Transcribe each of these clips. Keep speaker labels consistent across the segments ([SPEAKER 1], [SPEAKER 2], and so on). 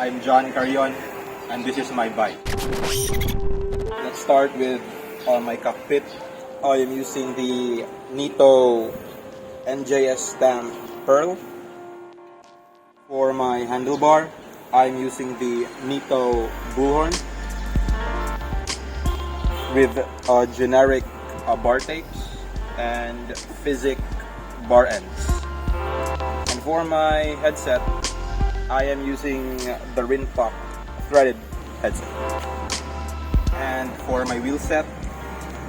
[SPEAKER 1] I'm John Carion, and this is my bike. Let's start with my cockpit. I am using the Nito NJS stamp Pearl. For my handlebar, I'm using the Nito Bullhorn with generic bar tapes and physic bar ends. And for my headset, I am using the Rinpoche threaded headset. And for my wheel set,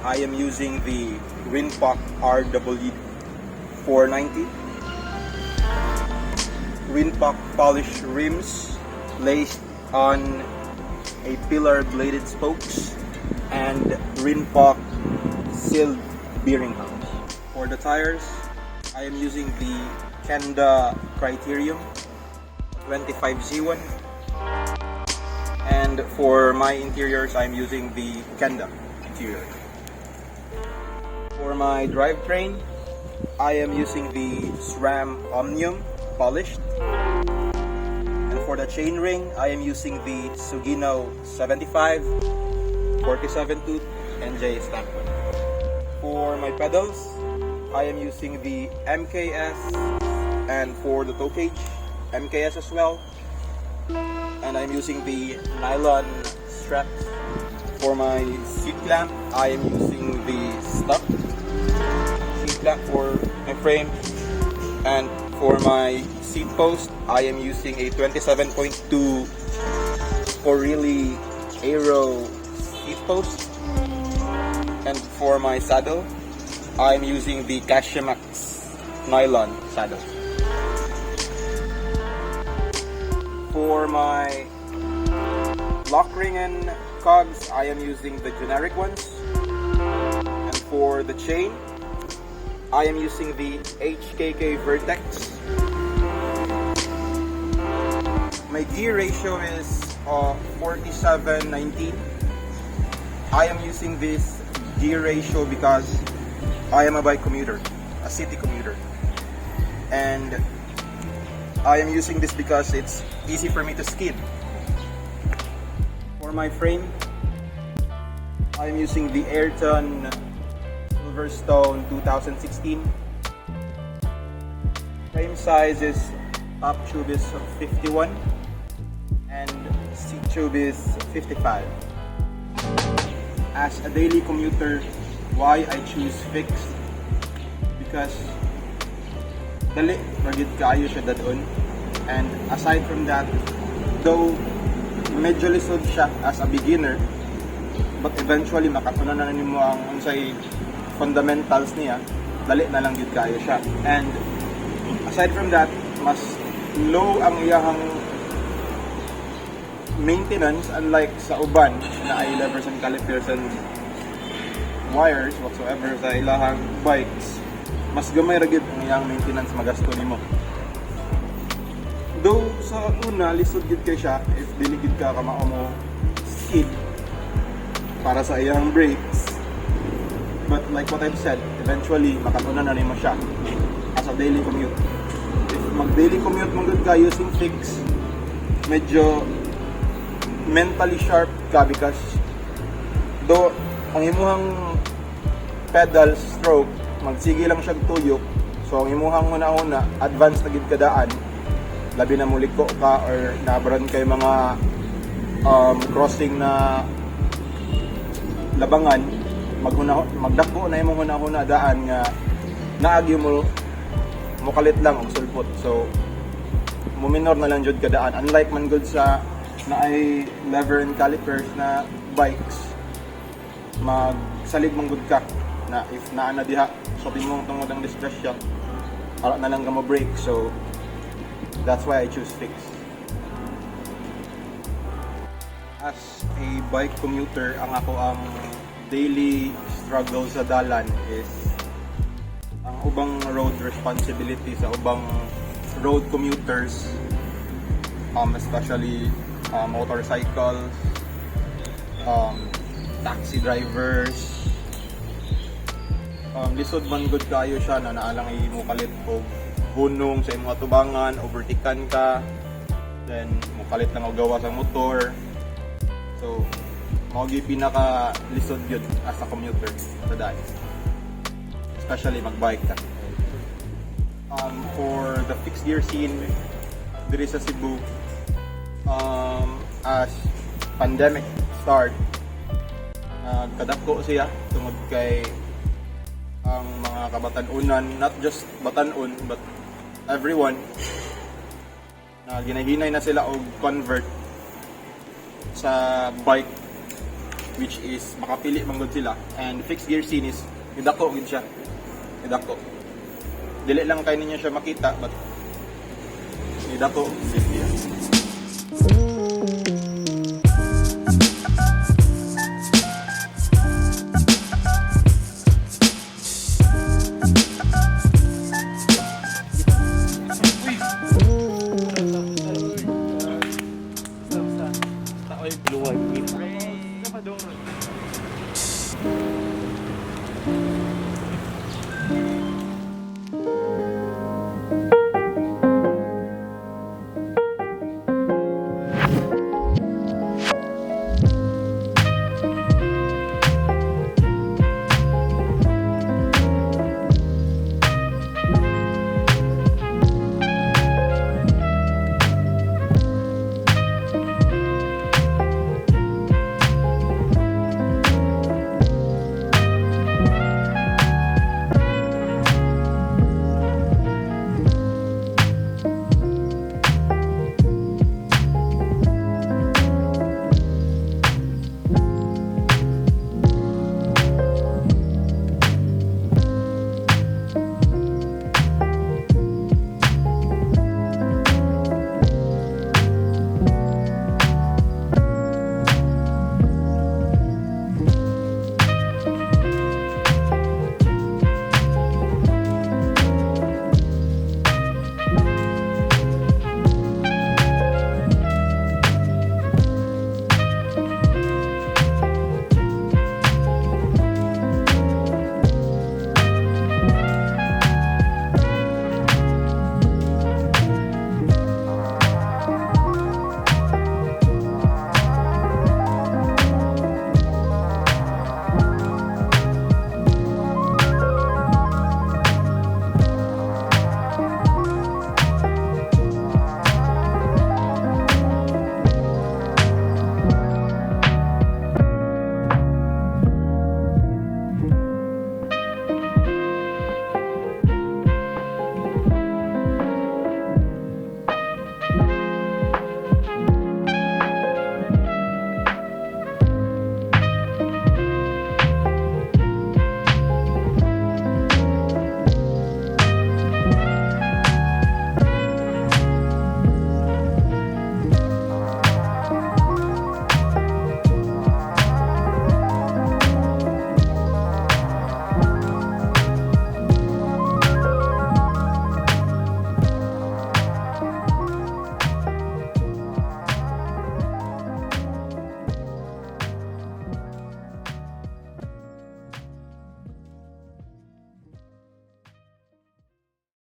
[SPEAKER 1] I am using the Rinpoche RW490. Rinpoche polished rims laced on a pillar bladed spokes and Rinpoche sealed bearing house. For the tires, I am using the Kenda Criterium 25Z1, and for my interiors I'm using the Kenda interior. For my drivetrain, I am using the SRAM Omnium polished, and for the chainring I am using the Sugino 75, 47 tooth NJ stamp one. For my pedals, I am using the MKS, and for the toe cage, MKS as well, and I'm using the nylon straps. For my seat clamp, I am using the stock seat clamp for my frame, and for my seat post, I am using a 27.2 Corelli Aero seat post, and for my saddle, I'm using the Cashimax nylon saddle. For my lock ring and cogs, I am using the generic ones. And for the chain, I am using the HKK Vertex. My gear ratio is 47:19. I am using this gear ratio because I am a bike commuter, a city commuter. And I am using this because it's easy for me to skid. For my frame, I am using the AYRTON Silverstone 2016. Frame size is top tube is 51 and seat tube is 55. As a daily commuter, why I choose fixed? Because dali, ragid kaayo siya dadon. And aside from that, though medyo lisod siya as a beginner, but eventually makatunan na nimo ang unsay fundamentals niya, dali na lang gid kaayo siya. And aside from that, mas low ang iyang maintenance, unlike sa uban na ay levers and calipers and wires whatsoever sa ilahang bikes. Mas gamay ra gid ang iyang maintenance magasto nimo. Though sa una lisod gid kay siya if dili gid ka kamao mo skid para sa iyang brakes, but like what I've said, eventually makatunan na nimo siya as a daily commute. If mag daily commute mo gud ka using fix, medyo mentally sharp ka because though ang imuhang pedal stroke magsige lang siya tuyok, so ang imuhang huna-huna advance na gid kadaan, labi na muliko ka or nabran kay mga crossing na labangan, magdako na imong huna-huna daan nga naagi mo kalit lang og sulpot, so muminor na lang jud kadaan, unlike man gud sa na ay lever and calipers na bikes, magsalig man gud ka na if naa na diha so timong tungod ang disgrasya para na lang ka mo brake. So that's why I choose fix. As a bike commuter, ang ako ang daily struggle sa dalan is ang ubang road responsibility sa ubang road commuters, especially motorcycles, taxi drivers. Lisod man good kayo siya na naalang imo kalit og hunong sa imong atubangan, overtikan ka, then mo palit lang og gawa sa motor. So mao gyud pinaka lisod gyud as a commuter sa dai. Especially magbike ka. For the fixed gear scene diri sa Cebu, as pandemic start, kadako siya tungod kay ang mga kabatan-unan, not just batan-on but everyone, na ginahinay na sila og convert sa bike, which is makapili man gud sila. And fixed gear scene is idako gid siya, idako. Dili lang kay ninyo siya makita but idako fixed gear.